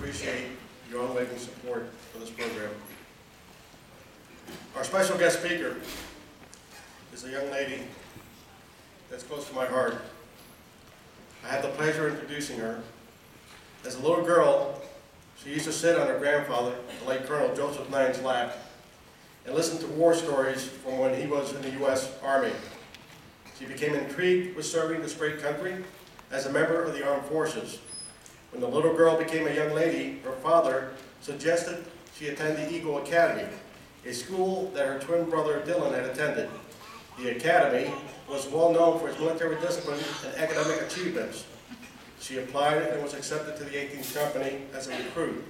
appreciate your unwavering support for this program. Our special guest speaker is a young lady that's close to my heart. I have the pleasure of introducing her. As a little girl, she used to sit on her grandfather, the late Colonel Joseph Nine's lap, and listen to war stories from when he was in the U.S. Army. She became intrigued with serving this great country as a member of the armed forces. When the little girl became a young lady, her father suggested she attend the Eagle Academy, a school that her twin brother Dylan had attended. The academy was well known for its military discipline and academic achievements. She applied and was accepted to the 18th Company as a recruit.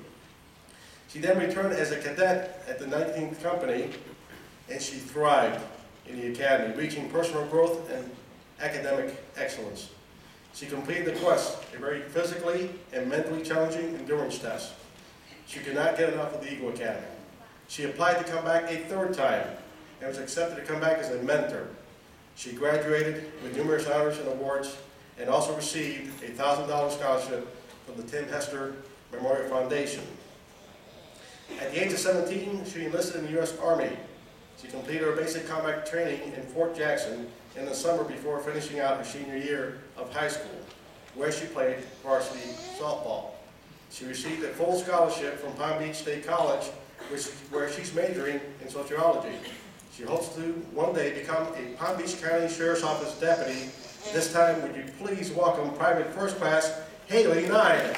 She then returned as a cadet at the 19th Company, and she thrived in the academy, reaching personal growth and academic excellence. She completed the quest, a very physically and mentally challenging endurance test. She could not get enough of the Eagle Academy. She applied to come back a third time and was accepted to come back as a mentor. She graduated with numerous honors and awards and also received a $1,000 scholarship from the Tim Hester Memorial Foundation. At the age of 17, she enlisted in the U.S. Army. She completed her basic combat training in Fort Jackson in the summer before finishing out her senior year of high school, where she played varsity softball. She received a full scholarship from Palm Beach State College, where she's majoring in sociology. She hopes to one day become a Palm Beach County Sheriff's Office deputy. This time, would you please welcome Private First Class Haley Nine.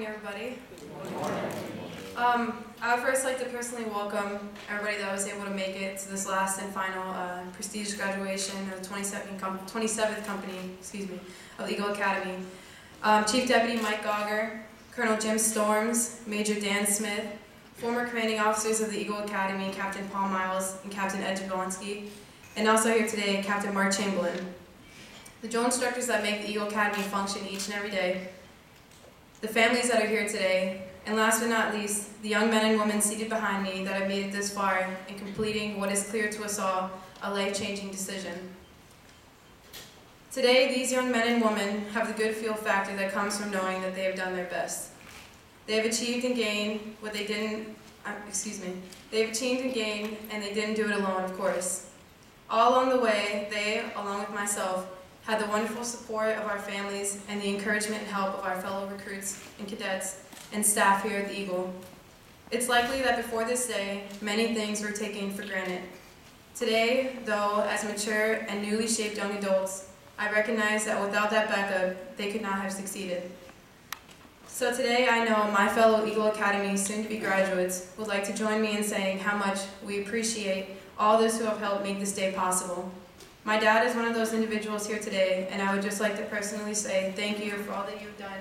Everybody. I would first like to personally welcome everybody that was able to make it to this last and final prestigious graduation of the 27th Company, of the Eagle Academy. Chief Deputy Mike Gauger, Colonel Jim Storms, Major Dan Smith, former commanding officers of the Eagle Academy, Captain Paul Miles and Captain Ed Jablonski, and also here today, Captain Mark Chamberlain. The drill instructors that make the Eagle Academy function each and every day, the families that are here today, and last but not least, the young men and women seated behind me that have made it this far in completing what is clear to us all, a life-changing decision. Today, these young men and women have the good feel factor that comes from knowing that they have done their best. They have achieved and gained what they didn't, they have achieved and gained, and they didn't do it alone, of course. All along the way, they, along with myself, had the wonderful support of our families and the encouragement and help of our fellow recruits and cadets and staff here at the Eagle. It's likely that before this day, many things were taken for granted. Today, though, as mature and newly shaped young adults, I recognize that without that backup, they could not have succeeded. So today, I know my fellow Eagle Academy soon-to-be graduates would like to join me in saying how much we appreciate all those who have helped make this day possible. My dad is one of those individuals here today, and I would just like to personally say thank you for all that you've done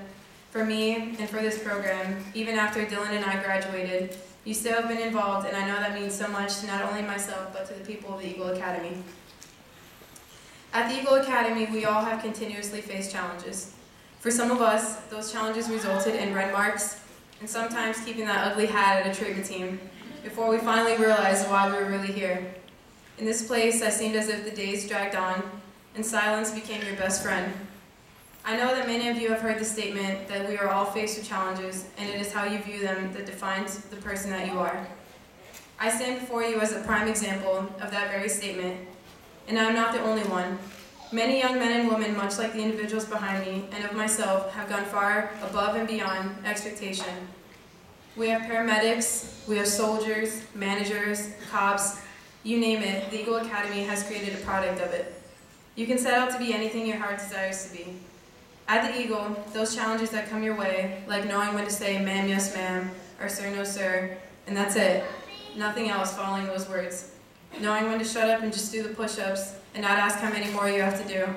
for me and for this program. Even after Dylan and I graduated, you still have been involved, and I know that means so much to not only myself, but to the people of the Eagle Academy. At the Eagle Academy, we all have continuously faced challenges. For some of us, those challenges resulted in red marks, and sometimes keeping that ugly hat at a trigger team, before we finally realized why we were really here. In this place, that seemed as if the days dragged on, and silence became your best friend. I know that many of you have heard the statement that we are all faced with challenges, and it is how you view them that defines the person that you are. I stand before you as a prime example of that very statement, and I am not the only one. Many young men and women, much like the individuals behind me, and of myself, have gone far above and beyond expectation. We have paramedics, we have soldiers, managers, cops, you name it, the Eagle Academy has created a product of it. You can set out to be anything your heart desires to be. At the Eagle, those challenges that come your way, like knowing when to say ma'am, yes ma'am, or sir, no sir, and that's it. Nothing else following those words. Knowing when to shut up and just do the push-ups and not ask how many more you have to do.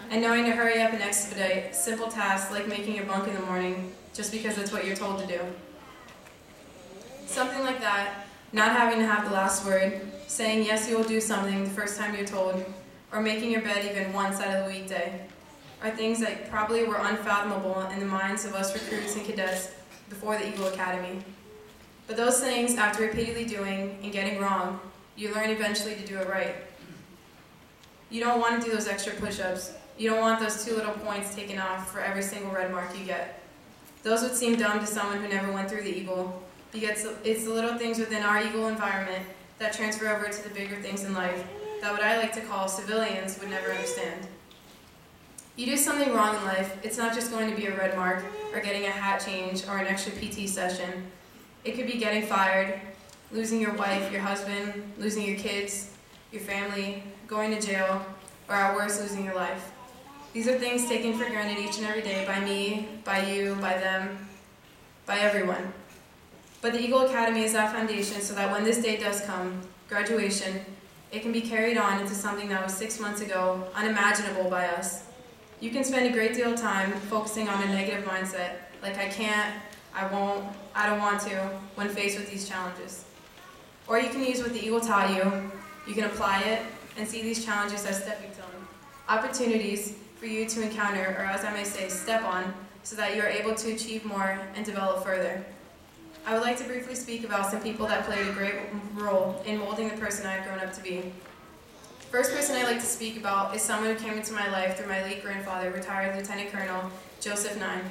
And knowing to hurry up and expedite simple tasks like making your bunk in the morning just because it's what you're told to do. Something like that, not having to have the last word, saying yes you will do something the first time you're told, or making your bed even once out of the weekday, are things that probably were unfathomable in the minds of us recruits and cadets before the Eagle Academy. But those things, after repeatedly doing and getting wrong, you learn eventually to do it right. You don't want to do those extra push-ups. You don't want those 2 little points taken off for every single red mark you get. Those would seem dumb to someone who never went through the Eagle, because it's the little things within our Eagle environment that transfer over to the bigger things in life that what I like to call civilians would never understand. You do something wrong in life, it's not just going to be a red mark or getting a hat change or an extra PT session. It could be getting fired, losing your wife, your husband, losing your kids, your family, going to jail, or at worst, losing your life. These are things taken for granted each and every day by me, by you, by them, by everyone. But the Eagle Academy is that foundation so that when this day does come, graduation, it can be carried on into something that was 6 months ago unimaginable by us. You can spend a great deal of time focusing on a negative mindset, like I can't, I won't, I don't want to, when faced with these challenges. Or you can use what the Eagle taught you, you can apply it, and see these challenges as stepping stones, opportunities for you to encounter, or as I may say, step on, so that you are able to achieve more and develop further. I would like to briefly speak about some people that played a great role in molding the person I've grown up to be. First person I'd like to speak about is someone who came into my life through my late grandfather, retired Lieutenant Colonel Joseph Nine.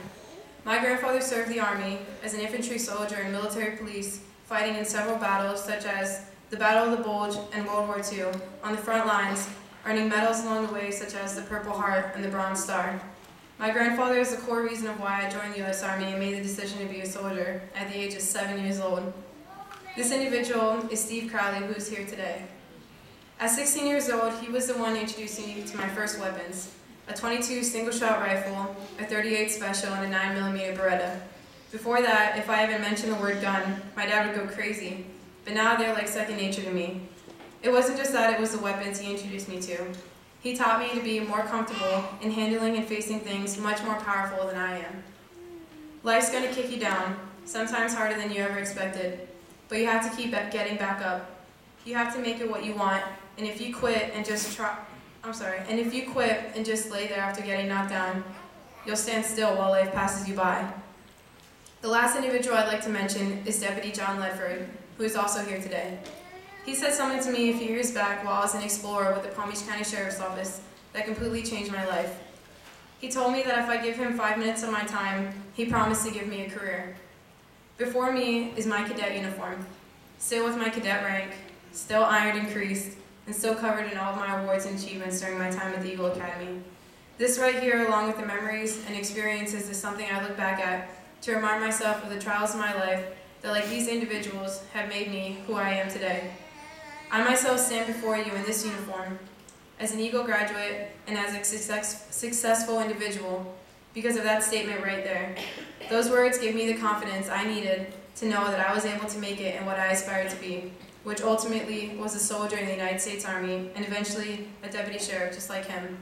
My grandfather served the Army as an infantry soldier and military police, fighting in several battles such as the Battle of the Bulge and World War II, on the front lines, earning medals along the way such as the Purple Heart and the Bronze Star. My grandfather is the core reason of why I joined the U.S. Army and made the decision to be a soldier at the age of 7 years old. This individual is Steve Crowley, who is here today. At 16 years old, he was the one introducing me to my first weapons, a .22 single-shot rifle, a .38 Special, and a 9mm Beretta. Before that, if I even mentioned the word gun, my dad would go crazy, but now they're like second nature to me. It wasn't just that, it was the weapons he introduced me to. He taught me to be more comfortable in handling and facing things much more powerful than I am. Life's going to kick you down, sometimes harder than you ever expected, but you have to keep getting back up. You have to make it what you want, and if you quit and just lay there after getting knocked down, you'll stand still while life passes you by. The last individual I'd like to mention is Deputy John Ledford, who is also here today. He said something to me a few years back while I was an explorer with the Palm Beach County Sheriff's Office that completely changed my life. He told me that if I give him 5 minutes of my time, he promised to give me a career. Before me is my cadet uniform, still with my cadet rank, still ironed and creased, and still covered in all of my awards and achievements during my time at the Eagle Academy. This right here, along with the memories and experiences, is something I look back at to remind myself of the trials of my life that, like these individuals, have made me who I am today. I myself stand before you in this uniform as an Eagle graduate and as a successful individual because of that statement right there. Those words gave me the confidence I needed to know that I was able to make it in what I aspired to be, which ultimately was a soldier in the United States Army and eventually a deputy sheriff just like him.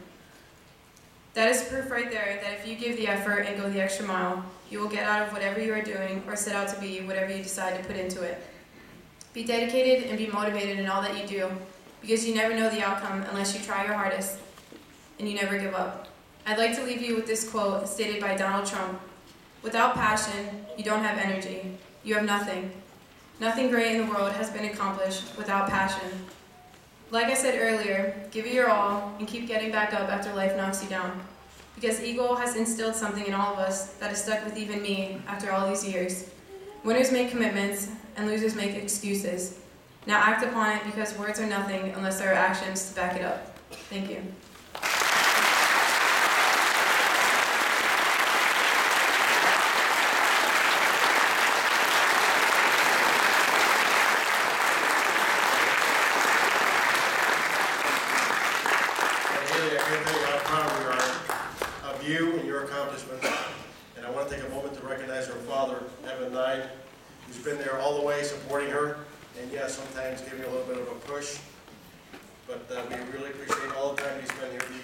That is proof right there that if you give the effort and go the extra mile, you will get out of whatever you are doing or set out to be whatever you decide to put into it. Be dedicated and be motivated in all that you do, because you never know the outcome unless you try your hardest, and you never give up. I'd like to leave you with this quote stated by Donald Trump. Without passion, you don't have energy. You have nothing. Nothing great in the world has been accomplished without passion. Like I said earlier, give it your all and keep getting back up after life knocks you down, because Eagle has instilled something in all of us that has stuck with even me after all these years. Winners make commitments, and losers make excuses. Now act upon it, because words are nothing unless there are actions to back it up. Thank you. Really, I can't tell you how proud we are of you and your accomplishments. And I want to take a moment to recognize her father, Evan Nine, who's been there all the way supporting her, and yes, sometimes giving a little bit of a push. But we really appreciate all the time he's spent here with you